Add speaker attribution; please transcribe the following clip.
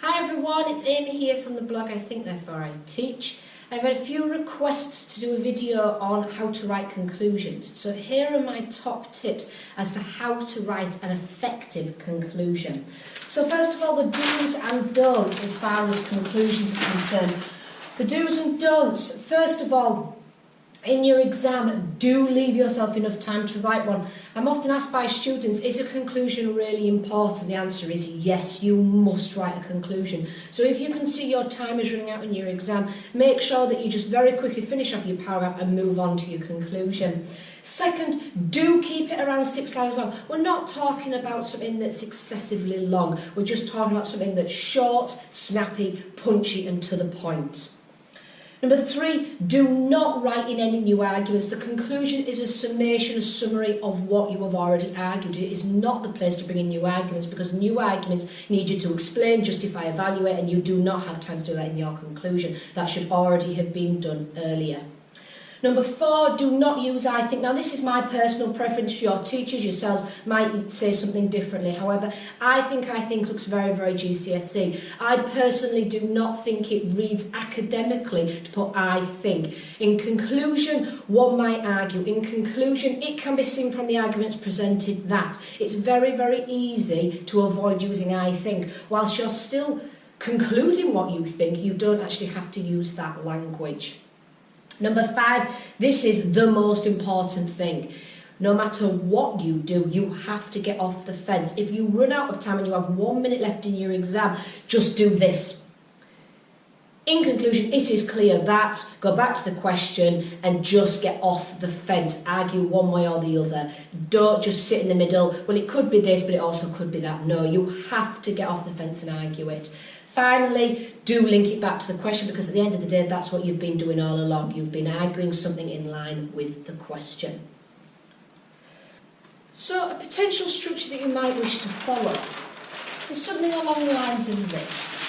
Speaker 1: Hi everyone, it's Amy here from the blog I Think Therefore I Teach. I've had a few requests to do a video on how to write conclusions. So here are my top tips as to how to write an effective conclusion. So first of all, the do's and don'ts as far as conclusions are concerned. The do's and don'ts, first of all, in your exam, do leave yourself enough time to write one. I'm often asked by students, is a conclusion really important? The answer is yes, you must write a conclusion. So if you can see your time is running out in your exam, make sure that you just very quickly finish off your paragraph and move on to your conclusion. Second, do keep it around 6 lines long. We're not talking about something that's excessively long. We're just talking about something that's short, snappy, punchy and to the point. Number 3, do not write in any new arguments. The conclusion is a summation, a summary of what you have already argued. It is not the place to bring in new arguments because new arguments need you to explain, justify, evaluate, and you do not have time to do that in your conclusion. That should already have been done earlier. Number 4, do not use I think. Now this is my personal preference. Your teachers yourselves might say something differently. However, I think looks very, very GCSE. I personally do not think it reads academically to put I think. In conclusion, one might argue. In conclusion, it can be seen from the arguments presented that it's very, very easy to avoid using I think. Whilst you're still concluding what you think, you don't actually have to use that language. Number 5, this is the most important thing. No matter what you do, you have to get off the fence. If you run out of time and you have 1 minute left in your exam, just do this. In conclusion, it is clear that, go back to the question and just get off the fence. Argue one way or the other. Don't just sit in the middle. Well, it could be this, but it also could be that. No, you have to get off the fence and argue it. Finally, do link it back to the question because at the end of the day, that's what you've been doing all along. You've been arguing something in line with the question. So a potential structure that you might wish to follow is something along the lines of this.